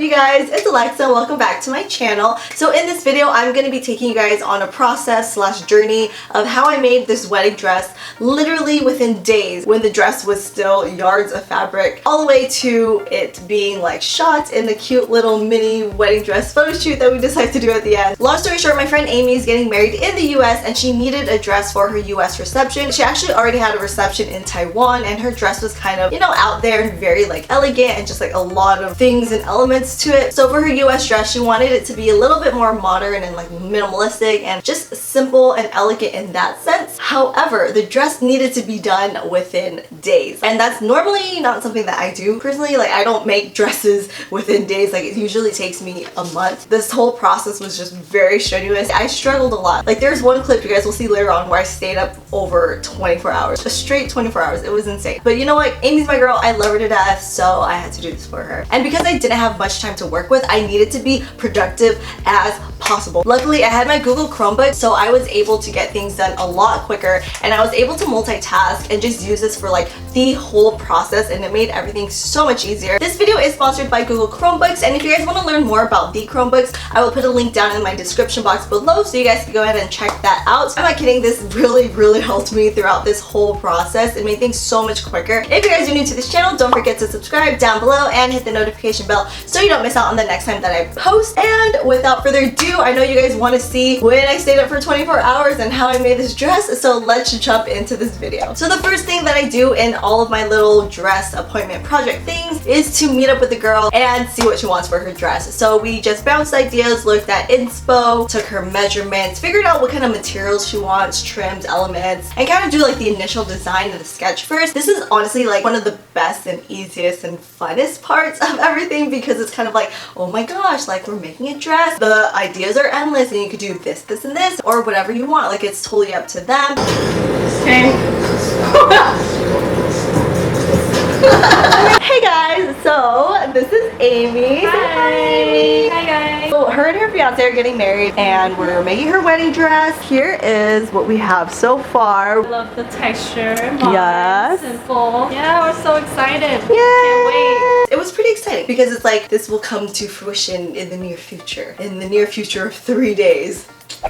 you guys? It's Alexa. Welcome back to my channel. So in this video, I'm going to be taking you guys on a process / journey of how I made this wedding dress literally within days when the dress was still yards of fabric, all the way to it being like shot in the cute little mini wedding dress photo shoot that we decided to do at the end. Long story short, my friend Amy is getting married in the US and she needed a dress for her US reception. She actually already had a reception in Taiwan and her dress was kind of, you know, out there and very like elegant and just like a lot of things and elements to it. So for her US dress, she wanted it to be a little bit more modern and like minimalistic and just simple and elegant in that sense. However, the dress needed to be done within days. And that's normally not something that I do personally. Like, I don't make dresses within days. Like, it usually takes me a month. This whole process was just very strenuous. I struggled a lot. Like, there's one clip you guys will see later on where I stayed up over 24 hours. A straight 24 hours. It was insane. But you know what? Amy's my girl. I love her to death, so I had to do this for her. And because I didn't have much time to work with, I needed to be productive as possible. Luckily, I had my Google Chromebook, so I was able to get things done a lot quicker, and I was able to multitask and just use this for like the whole process, and it made everything so much easier. This video is sponsored by Google Chromebooks, and if you guys want to learn more about the Chromebooks, I will put a link down in my description box below so you guys can go ahead and check that out. I'm not kidding, this really helped me throughout this whole process. It made things so much quicker. If you guys are new to this channel, don't forget to subscribe down below and hit the notification bell so you don't miss out on the next time that I post. And without further ado, I know you guys want to see when I stayed up for 24 hours and how I made this dress, so let's jump into this video. So the first thing that I do in all of my little dress appointment project things is to meet up with the girl and see what she wants for her dress. So we just bounced ideas, looked at inspo, took her measurements, figured out what kind of materials she wants, trims, elements, and kind of do like the initial design of the sketch first. This is honestly like one of the best and easiest and funnest parts of everything because it's kind of like, oh my gosh, like we're making a dress. The ideas are endless and you could do this, this, and this, or whatever you want. Like, it's totally up to them. Okay. Hey guys, so this is Amy. Hi. Amy. Hi guys. So her and her fiance are getting married and we're making her wedding dress. Here is what we have so far. I love the texture. Modern, yes. simple. Yeah, we're so excited. Yay. Can't wait. It was pretty exciting because it's like this will come to fruition in the near future. In the near future of 3 days.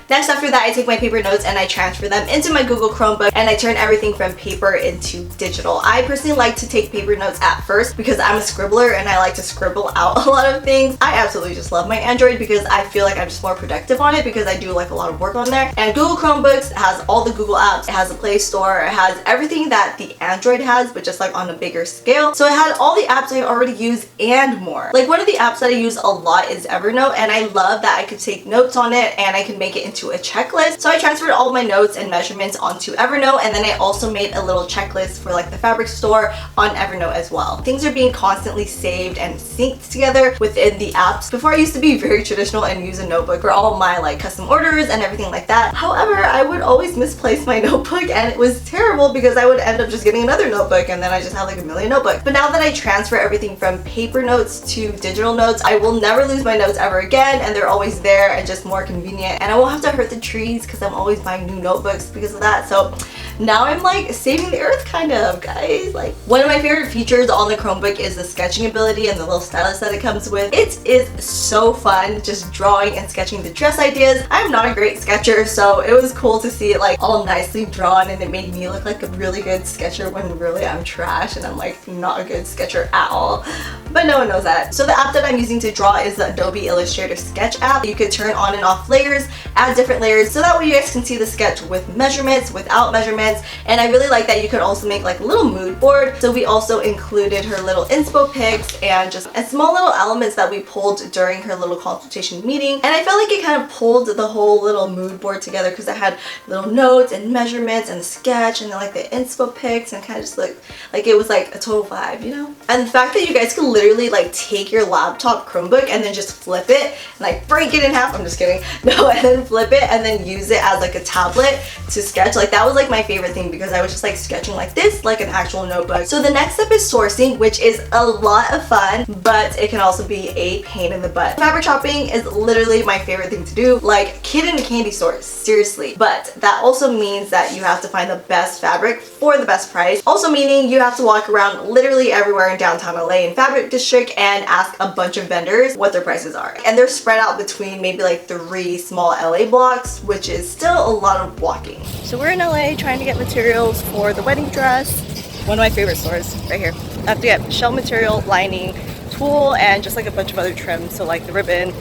Next, after that, I take my paper notes and I transfer them into my Google Chromebook and I turn everything from paper into digital. I personally like to take paper notes at first because I'm a scribbler and I like to scribble out a lot of things. I absolutely just love my Android because I feel like I'm just more productive on it because I do like a lot of work on there. And Google Chromebooks has all the Google apps. It has a Play Store. It has everything that the Android has, but just like on a bigger scale. So it had all the apps I already use and more. Like, one of the apps that I use a lot is Evernote, and I love that I could take notes on it and I can make it into a checklist. So I transferred all of my notes and measurements onto Evernote, and then I also made a little checklist for like the fabric store on Evernote as well. Things are being constantly saved and synced together within the apps. Before, I used to be very traditional and use a notebook for all my like custom orders and everything like that. However, I would always misplace my notebook and it was terrible because I would end up just getting another notebook and then I just have like a million notebooks. But now that I transfer everything from paper notes to digital notes, I will never lose my notes ever again, and they're always there and just more convenient, and I won't have to hurt the trees because I'm always buying new notebooks because of that. So now I'm like saving the earth kind of, guys. Like, one of my favorite features on the Chromebook is the sketching ability and the little stylus that it comes with. It is so fun just drawing and sketching the dress ideas. I'm not a great sketcher, so it was cool to see it like all nicely drawn, and it made me look like a really good sketcher when really I'm trash and I'm like not a good sketcher at all. But no one knows that. So the app that I'm using to draw is the Adobe Illustrator Sketch app. You could turn on and off layers, add different layers, so that way you guys can see the sketch with measurements, without measurements. And I really like that you could also make like a little mood board. So we also included her little inspo pics and just small little elements that we pulled during her little consultation meeting. And I felt like it kind of pulled the whole little mood board together because I had little notes and measurements and the sketch and then like the inspo pics, and kind of just looked like it was like a total vibe, you know? And the fact that you guys could literally like take your laptop Chromebook and then just flip it and like break it in half. I'm just kidding. No, and then flip it and then use it as like a tablet to sketch. Like, that was like my favorite favorite thing because I was just like sketching like this, like an actual notebook. So the next step is sourcing, which is a lot of fun, but it can also be a pain in the butt. Fabric shopping is literally my favorite thing to do, like kid in a candy store, seriously. But that also means that you have to find the best fabric for the best price. Also meaning you have to walk around literally everywhere in downtown LA in fabric district and ask a bunch of vendors what their prices are. And they're spread out between maybe like 3 small LA blocks, which is still a lot of walking. So we're in LA trying to get materials for the wedding dress. One of my favorite stores right here. I have to get shell material, lining, tulle, and just like a bunch of other trims. So like the ribbon,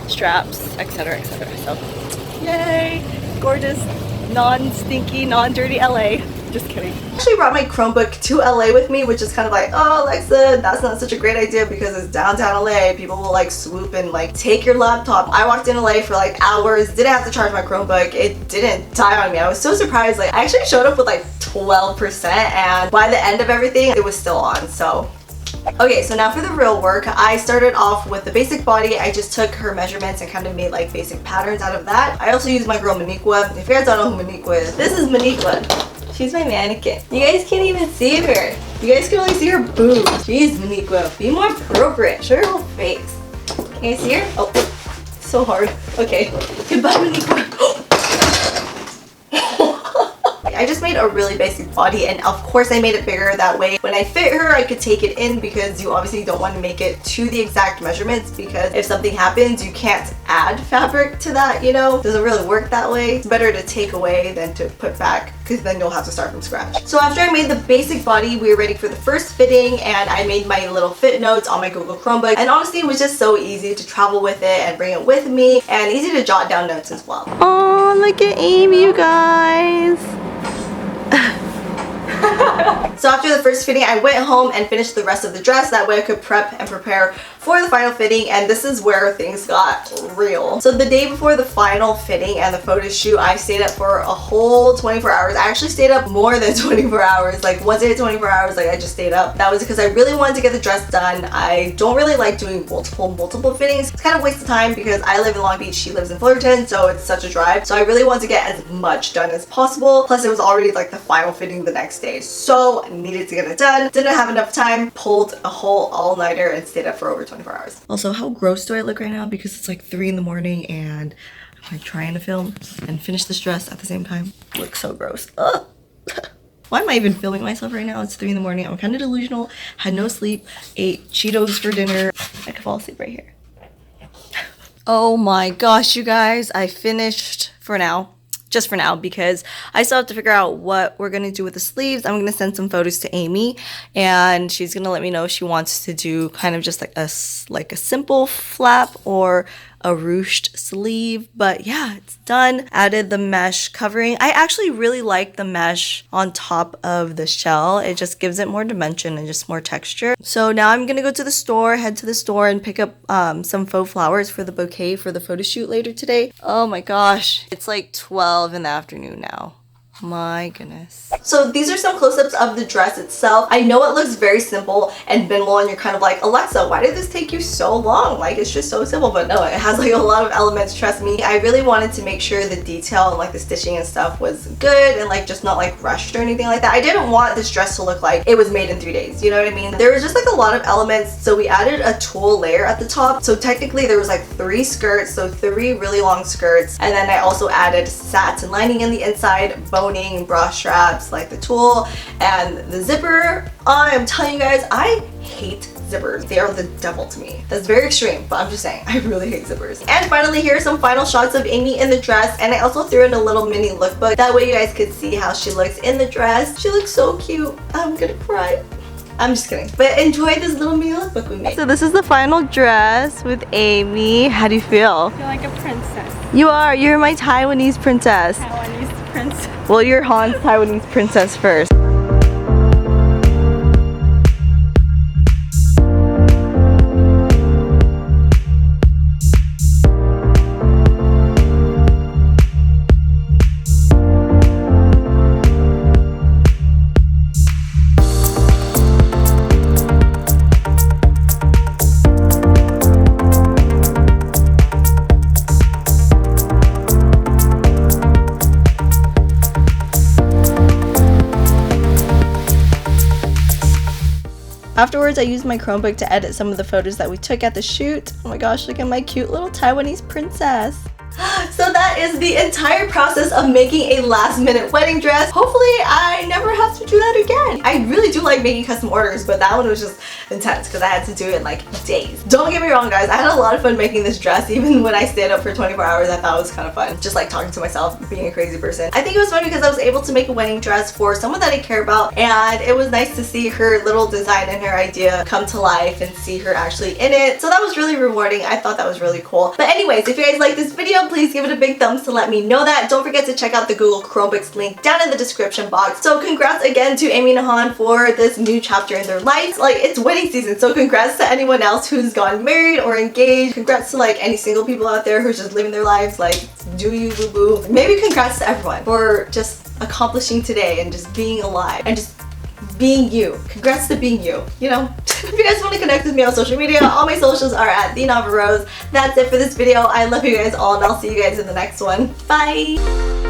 straps, etc, etc. So yay, gorgeous, non-stinky, non-dirty LA. Just kidding. I actually brought my Chromebook to LA with me, which is kind of like, oh Alexa, that's not such a great idea because it's downtown LA. People will like swoop and like take your laptop. I walked in LA for like hours, didn't have to charge my Chromebook. It didn't die on me. I was so surprised. Like I actually showed up with like 12% and by the end of everything, it was still on. So okay, so now for the real work. I started off with the basic body. I just took her measurements and kind of made like basic patterns out of that. I also used my girl Maniqua. If you guys don't know who Maniqua is, this is Maniqua. She's my mannequin. You guys can't even see her. You guys can only see her boobs. Jeez, Maniqua, be more appropriate. Show your whole face. Can you see her? Oh, so hard. Okay, goodbye, Maniqua. I just made a really basic body and of course I made it bigger that way. When I fit her, I could take it in because you obviously don't want to make it to the exact measurements because if something happens, you can't add fabric to that, you know? It doesn't really work that way. It's better to take away than to put back because then you'll have to start from scratch. So after I made the basic body, we were ready for the first fitting and I made my little fit notes on my Google Chromebook, and honestly it was just so easy to travel with it and bring it with me and easy to jot down notes as well. Oh, look at Amy, you guys. So after the first fitting, I went home and finished the rest of the dress. That way I could prep and prepare for the final fitting, and this is where things got real. So the day before the final fitting and the photo shoot, I stayed up for a whole 24 hours. I actually stayed up more than 24 hours. Like once I hit 24 hours, like I just stayed up. That was because I really wanted to get the dress done. I don't really like doing multiple fittings. It's kind of a waste of time because I live in Long Beach, she lives in Fullerton, so it's such a drive. So I really wanted to get as much done as possible. Plus it was already like the final fitting the next day. So I needed to get it done. Didn't have enough time, pulled a whole all-nighter and stayed up for over 24 hours. Also, how gross do I look right now? Because it's like 3 in the morning and I'm like trying to film and finish this dress at the same time. Looks so gross. Ugh. Why am I even filming myself right now? It's 3 in the morning. I'm kind of delusional. Had no sleep. Ate Cheetos for dinner. I could fall asleep right here. Oh my gosh, you guys. I finished for now. Just for now, because I still have to figure out what we're gonna do with the sleeves. I'm gonna send some photos to Amy and she's gonna let me know if she wants to do kind of just like a simple flap or a ruched sleeve. But yeah, it's done. Added the mesh covering. I actually really like the mesh on top of the shell. It just gives it more dimension and just more texture. So now I'm gonna go to the store, head to the store and pick up some faux flowers for the bouquet for the photo shoot later today. Oh my gosh, it's like 12 in the afternoon now. My goodness. So these are some close-ups of the dress itself. I know it looks very simple and minimal and you're kind of like, Alexa, why did this take you so long? Like it's just so simple, but no, it has like a lot of elements, trust me. I really wanted to make sure the detail and like the stitching and stuff was good and like just not like rushed or anything like that. I didn't want this dress to look like it was made in 3 days, you know what I mean? There was just like a lot of elements, so we added a tulle layer at the top. So technically there was like 3 skirts, so 3 really long skirts, and then I also added satin lining in the inside, bra straps like the tulle, and the zipper. I am telling you guys, I hate zippers. They are the devil to me. That's very extreme, but I'm just saying, I really hate zippers. And finally, here are some final shots of Amy in the dress, and I also threw in a little mini lookbook. That way you guys could see how she looks in the dress. She looks so cute. I'm gonna cry. I'm just kidding. But enjoy this little mini lookbook we made. So this is the final dress with Amy. How do you feel? I feel like a princess. You are. You're my Taiwanese princess. Taiwanese princess. Well, you're Han's Taiwanese princess first. Afterwards, I used my Chromebook to edit some of the photos that we took at the shoot. Oh my gosh, look at my cute little Taiwanese princess. So that is the entire process of making a last minute wedding dress. Hopefully I never have to do that again. I really do like making custom orders, but that one was just intense because I had to do it in like days. Don't get me wrong guys, I had a lot of fun making this dress. Even when I stayed up for 24 hours, I thought it was kind of fun. Just like talking to myself, being a crazy person. I think it was fun because I was able to make a wedding dress for someone that I care about, and it was nice to see her little design and her idea come to life and see her actually in it. So that was really rewarding. I thought that was really cool. But anyways, if you guys like this video, please give it a big thumbs to let me know that. Don't forget to check out the Google Chromebooks link down in the description box. So congrats again to Amy and Han for this new chapter in their lives. Like, it's wedding season, so congrats to anyone else who's gotten married or engaged. Congrats to like any single people out there who's just living their lives. Like, do you boo boo. Maybe congrats to everyone for just accomplishing today and just being alive and just being you. Congrats to being you, you know? If you guys want to connect with me on social media, all my socials are at thenavarose. That's it for this video. I love you guys all, and I'll see you guys in the next one. Bye!